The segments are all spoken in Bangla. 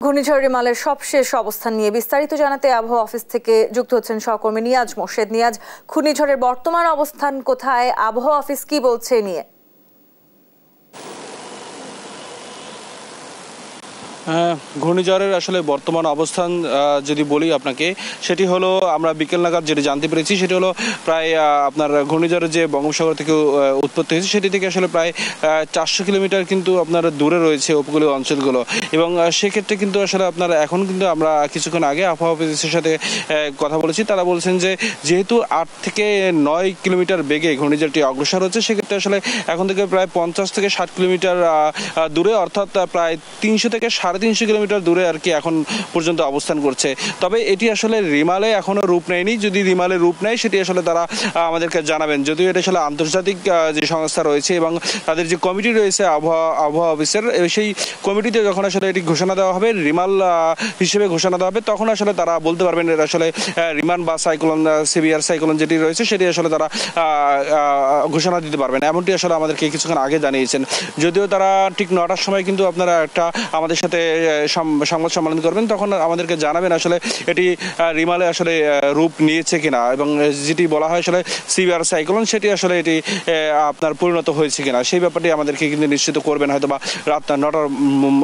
ঘূর্ণিঝড় রিমালের সবশেষ অবস্থান নিয়ে বিস্তারিত জানাতে আবহাওয়া অফিস থেকে যুক্ত হচ্ছেন সহকর্মী নিয়াজ মোর্শেদ। নিয়াজ, ঘূর্ণিঝড়ের বর্তমান অবস্থান কোথায়, আবহাওয়া অফিস কি বলছে নিয়ে? ঘূর্ণিঝড়ের আসলে বর্তমান অবস্থান যদি বলি আপনাকে, সেটি হলো আমরা বিকেল নাগাদ যেটি জানতে পেরেছি সেটি হলো প্রায় আপনার ঘূর্ণিঝড়ের যে বঙ্গোপসাগর থেকে উৎপত্তি হয়েছে সেটি থেকে আসলে প্রায় 400 কিলোমিটার কিন্তু আপনার দূরে রয়েছে উপকূলীয় অঞ্চলগুলো। এবং সেক্ষেত্রে কিন্তু আসলে আপনার এখন কিন্তু আমরা কিছুক্ষণ আগে আবহাওয়া অফিসের সাথে কথা বলেছি, তারা বলছেন যে যেহেতু 8 থেকে 9 কিলোমিটার বেগে ঘূর্ণিঝড়টি অগ্রসর হচ্ছে, সেক্ষেত্রে আসলে এখন থেকে প্রায় 50 থেকে 60 কিলোমিটার দূরে, অর্থাৎ প্রায় 300 থেকে 350 কিলোমিটার দূরে আর কি এখন পর্যন্ত অবস্থান করছে। তবে এটি আসলে রিমালে এখনো রূপ নেয়নি। যদি রিমালে রূপ নেয় সেটি আসলে তারা আমাদেরকে জানাবেন। যদিও এটা আসলে আন্তর্জাতিক যে সংস্থা রয়েছে এবং তাদের যে কমিটি রয়েছে আবহাওয়া অফিসের, সেই কমিটিতে যখন আসলে এটি ঘোষণা দেওয়া হবে, রিমাল হিসেবে ঘোষণা দেওয়া হবে, তখন আসলে তারা বলতে পারবেন এটা আসলে রিমান বা সাইক্লোন, সিভিয়ার সাইক্লোন যেটি রয়েছে সেটি আসলে তারা ঘোষণা দিতে পারবেন। এমনটি আসলে আমাদেরকে কিছুক্ষণ আগে জানিয়েছেন। যদিও তারা ঠিক 9টার সময় কিন্তু আপনারা একটা আমাদের সাথে সংবাদ সম্মেলন করবেন, তখন আমাদেরকে জানাবেন আসলে এটি রিমালে আসলে রূপ নিয়েছে কিনা, এবং যেটি বলা হয় আসলে সিভিয়ার সাইক্লোন সেটি আসলে এটি আপনার পরিণত হয়েছে কিনা, সেই ব্যাপারটি আমাদেরকে কিন্তু নিশ্চিত করবেন হয়তো বা রাত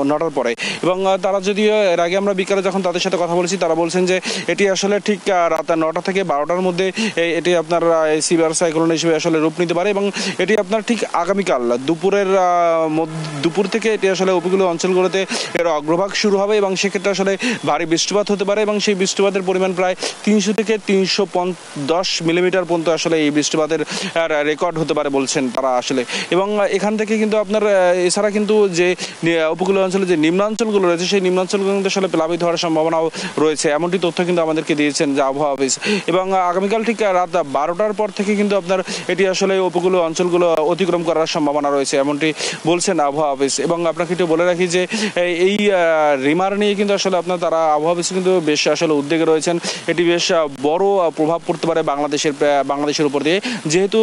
9টার পরে। এবং তারা যদিও এর আগে আমরা বিকালে যখন তাদের সাথে কথা বলেছি, তারা বলছেন যে এটি আসলে ঠিক রাত 9টা থেকে 12টার মধ্যে এটি আপনার সিভিয়ার সাইক্লোন হিসেবে আসলে রূপ নিতে পারে। এবং এটি আপনার ঠিক আগামীকাল দুপুর থেকে এটি আসলে উপকূলীয় অঞ্চলগুলোতে এর অগ্রভাগ শুরু হবে, এবং সেক্ষেত্রে আসলে ভারী বৃষ্টিপাত হতে পারে, এবং সেই বৃষ্টিপাতের পরিমাণ প্রায় 300 থেকে 310 মিলিমিটার পর্যন্ত আসলে এই বৃষ্টিপাতের রেকর্ড হতে পারে বলছেন তারা আসলে। এবং এখান থেকে কিন্তু আপনার এছাড়া কিন্তু যে উপকূলীয় অঞ্চলে যে নিম্নাঞ্চলগুলো রয়েছে, সেই নিম্নাঞ্চলগুলো কিন্তু আসলে প্লাবিত হওয়ার সম্ভাবনাও রয়েছে, এমনটি তথ্য কিন্তু আমাদেরকে দিয়েছেন যে আবহাওয়া অফিস। এবং আগামীকাল ঠিক রাত 12টার পর থেকে কিন্তু আপনার এটি আসলে উপকূলীয় অঞ্চলগুলো অতিক্রম করার সম্ভাবনা রয়েছে, এমনটি বলছেন আবহাওয়া অফিস। এবং আপনাকে একটু বলে রাখি যে এই রিমার নিয়ে কিন্তু আসলে আপনার তারা আবহাওয়া অফিস কিন্তু বেশ আসলে উদ্বেগে রয়েছেন। এটি বেশ বড় প্রভাব পড়তে পারে বাংলাদেশের উপর দিয়ে, যেহেতু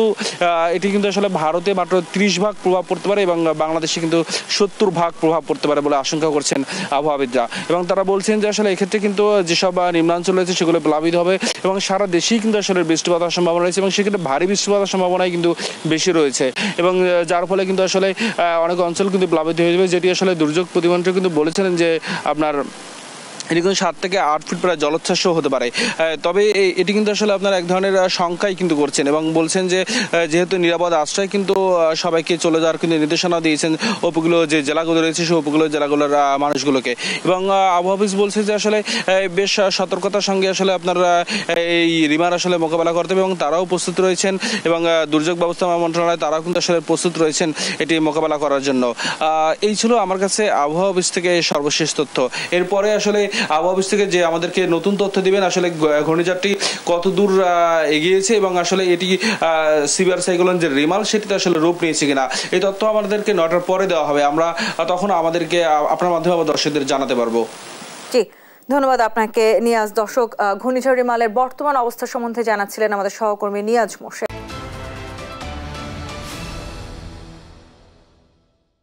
এটি কিন্তু আসলে ভারতে মাত্র 30 ভাগ প্রভাব পড়তে পারে এবং বাংলাদেশে কিন্তু 70 ভাগ প্রভাব পড়তে পারে বলে আশঙ্কা করছেন আবহাওয়াবিদরা। এবং তারা বলছেন যে আসলে এক্ষেত্রে কিন্তু যেসব নিম্নাঞ্চল রয়েছে সেগুলো প্লাবিত হবে, এবং সারা দেশেই কিন্তু আসলে বৃষ্টিপাত হওয়ার সম্ভাবনা রয়েছে, এবং সেক্ষেত্রে ভারী বৃষ্টিপাত হওয়ার সম্ভাবনাই কিন্তু বেশি রয়েছে। এবং যার ফলে কিন্তু আসলে অনেক অঞ্চল কিন্তু প্লাবিত হয়ে যাবে, যেটি আসলে দুর্যোগ প্রতিমন্ত্রী কিন্তু বলেছিলেন যে আপনার এটি কিন্তু 7 থেকে 8 ফিট প্রায় জলোচ্ছ্বাসও হতে পারে। তবে এটি কিন্তু আসলে আপনার এক ধরনের শঙ্কাই কিন্তু করছেন, এবং বলছেন যে যেহেতু নিরাপদ আশ্রয় কিন্তু সবাইকে চলে যাওয়ার কিন্তু নির্দেশনা দিয়েছেন উপকূলীয় যে জেলাগুলো রয়েছে সেই উপকূলীয় জেলাগুলোর মানুষগুলোকে। এবং আবহাওয়া অফিস বলছে যে আসলে বেশ সতর্কতার সঙ্গে আসলে আপনার এই রিমার আসলে মোকাবেলা করতে হবে, এবং তারাও প্রস্তুত রয়েছেন, এবং দুর্যোগ ব্যবস্থাপনা মন্ত্রণালয় তারাও কিন্তু আসলে প্রস্তুত রয়েছেন এটি মোকাবেলা করার জন্য। এই ছিল আমার কাছে আবহাওয়া অফিস থেকে সর্বশেষ তথ্য। এরপরে আসলে আবহাওয়া অফিস থেকে যে আমাদেরকে নতুন তথ্য দিবেন আসলে ঘূর্ণিঝড়টি কত দূর এগিয়েছে, এবং আসলে এটি সিভিয়ার সাইক্লোন যে রিমাল সেটিতে আসলে রূপ নিয়েছে কিনা, এই তথ্য আমাদেরকে 9টার পরে দেওয়া হবে। আমরা তখন আমাদেরকে আপনার মাধ্যমে আবার দর্শকদের জানাতে পারবো। জি, ধন্যবাদ আপনাকে নিয়াজ। দর্শক, ঘূর্ণিঝড় রিমালের বর্তমান অবস্থা সম্বন্ধে জানাচ্ছিলেন আমাদের সহকর্মী নিয়াজ মোর্শেদ।